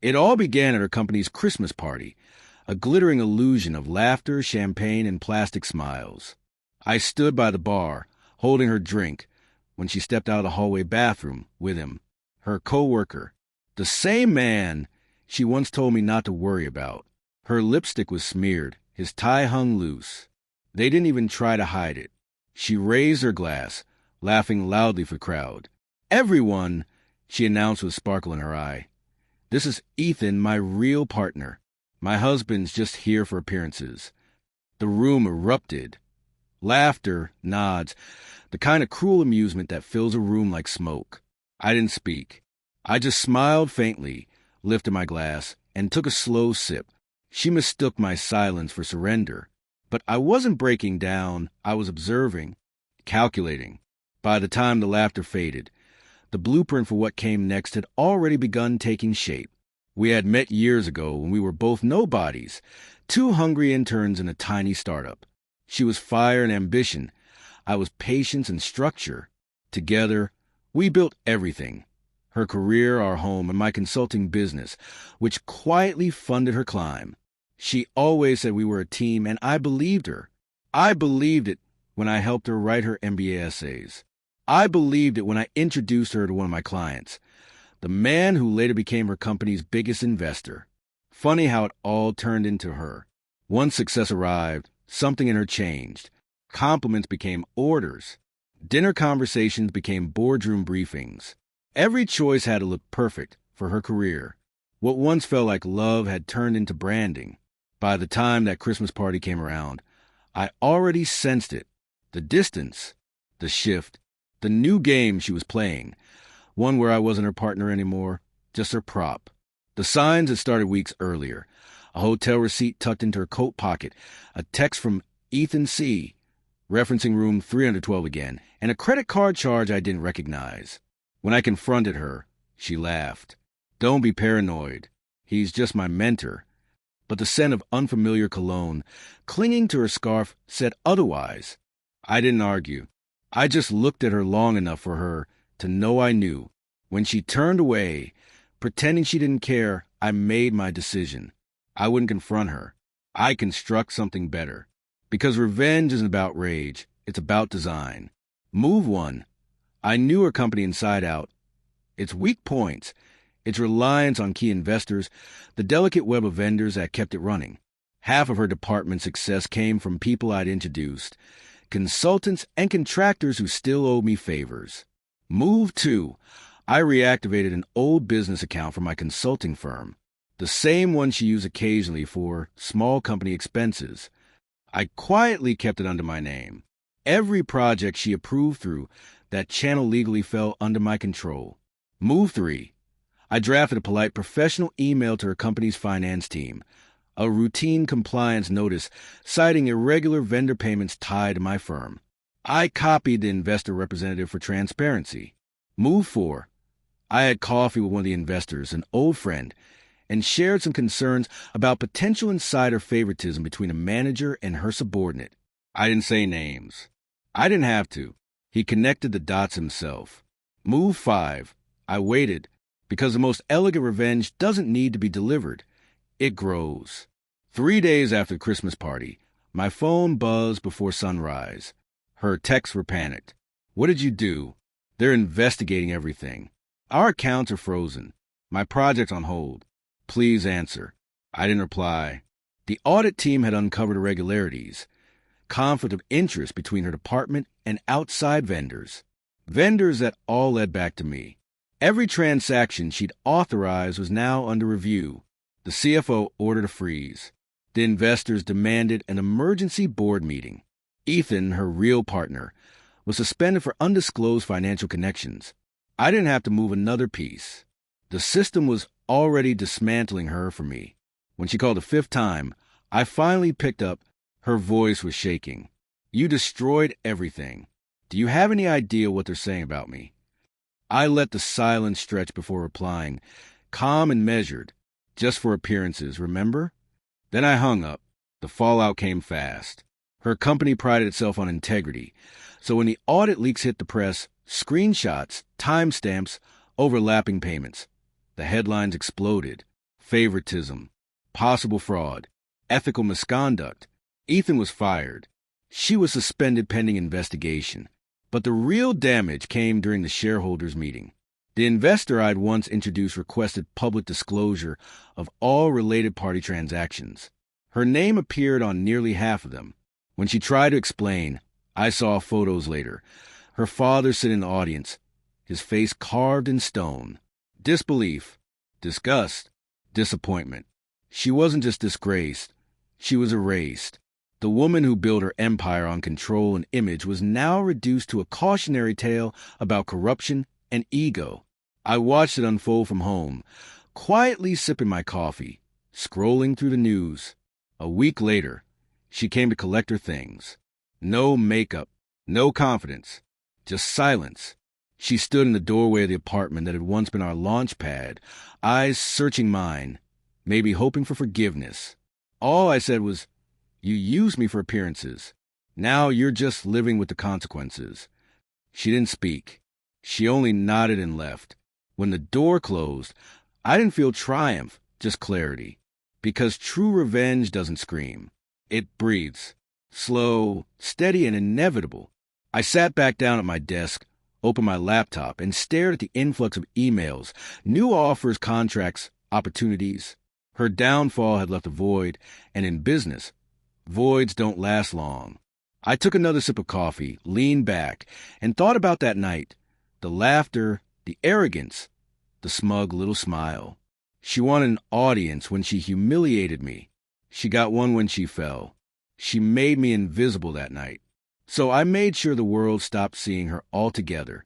It all began at her company's Christmas party, a glittering illusion of laughter, champagne, and plastic smiles. I stood by the bar, holding her drink, when she stepped out of the hallway bathroom with him, her co-worker, the same man she once told me not to worry about. Her lipstick was smeared, his tie hung loose. They didn't even try to hide it. She raised her glass, laughing loudly for the crowd. "Everyone," she announced with a sparkle in her eye. "This is Ethan, my real partner. My husband's just here for appearances." The room erupted. Laughter, nods, the kind of cruel amusement that fills a room like smoke. I didn't speak. I just smiled faintly, lifted my glass, and took a slow sip. She mistook my silence for surrender. But I wasn't breaking down. I was observing, calculating. By the time the laughter faded, the blueprint for what came next had already begun taking shape. We had met years ago when we were both nobodies, two hungry interns in a tiny startup. She was fire and ambition. I was patience and structure. Together, we built everything. Her career, our home, and my consulting business, which quietly funded her climb. She always said we were a team, and I believed her. I believed it when I helped her write her MBA essays. I believed it when I introduced her to one of my clients, the man who later became her company's biggest investor. Funny how it all turned into her. Once success arrived, something in her changed. Compliments became orders. Dinner conversations became boardroom briefings. Every choice had to look perfect for her career. What once felt like love had turned into branding. By the time that Christmas party came around, I already sensed it. The distance, the shift, the new game she was playing. One where I wasn't her partner anymore, just her prop. The signs had started weeks earlier. A hotel receipt tucked into her coat pocket, a text from Ethan C., referencing room 312 again, and a credit card charge I didn't recognize. When I confronted her, she laughed. "Don't be paranoid. He's just my mentor." But the scent of unfamiliar cologne, clinging to her scarf, said otherwise. I didn't argue. I just looked at her long enough for her to know I knew. When she turned away, pretending she didn't care, I made my decision. I wouldn't confront her. I'd construct something better. Because revenge isn't about rage. It's about design. Move one. I knew her company inside out. Its weak points, its reliance on key investors, the delicate web of vendors that kept it running. Half of her department's success came from people I'd introduced, consultants and contractors who still owed me favors. Move two. I reactivated an old business account for my consulting firm, the same one she used occasionally for small company expenses. I quietly kept it under my name. Every project she approved through that channel legally fell under my control. Move three. I drafted a polite professional email to her company's finance team, a routine compliance notice citing irregular vendor payments tied to my firm. I copied the investor representative for transparency. Move four. I had coffee with one of the investors, an old friend, and shared some concerns about potential insider favoritism between a manager and her subordinate. I didn't say names. I didn't have to. He connected the dots himself. Move five. I waited, because the most elegant revenge doesn't need to be delivered. It grows. 3 days after the Christmas party, my phone buzzed before sunrise. Her texts were panicked. "What did you do?" "They're investigating everything. Our accounts are frozen. My project's on hold. Please answer." I didn't reply. The audit team had uncovered irregularities, conflict of interest between her department and outside vendors. Vendors that all led back to me. Every transaction she'd authorized was now under review. The CFO ordered a freeze. The investors demanded an emergency board meeting. Ethan, her real partner, was suspended for undisclosed financial connections. I didn't have to move another piece. The system was already dismantling her for me. When she called the 5th time, I finally picked up. Her voice was shaking. "You destroyed everything. Do you have any idea what they're saying about me?" I let the silence stretch before replying, calm and measured, just for appearances, remember? Then I hung up. The fallout came fast. Her company prided itself on integrity, so when the audit leaks hit the press, screenshots, timestamps, overlapping payments, the headlines exploded. favoritism, possible fraud, ethical misconduct. Ethan was fired. She was suspended pending investigation. But the real damage came during the shareholders' meeting. The investor I'd once introduced requested public disclosure of all related party transactions. Her name appeared on nearly half of them. When she tried to explain, I saw photos later. Her father sitting in the audience, his face carved in stone. Disbelief, disgust, disappointment. She wasn't just disgraced, she was erased. The woman who built her empire on control and image was now reduced to a cautionary tale about corruption and ego. I watched it unfold from home, quietly sipping my coffee, scrolling through the news. A week later, she came to collect her things. No makeup, no confidence, just silence. She stood in the doorway of the apartment that had once been our launch pad, eyes searching mine, maybe hoping for forgiveness. All I said was, "You used me for appearances. Now you're just living with the consequences." She didn't speak. She only nodded and left. When the door closed, I didn't feel triumph, just clarity. Because true revenge doesn't scream. It breathes. Slow, steady, and inevitable. I sat back down at my desk, opened my laptop, and stared at the influx of emails, new offers, contracts, opportunities. Her downfall had left a void, and in business, voids don't last long. I took another sip of coffee, leaned back, and thought about that night. The laughter, the arrogance, the smug little smile. She wanted an audience when she humiliated me. She got one when she fell. She made me invisible that night. So I made sure the world stopped seeing her altogether.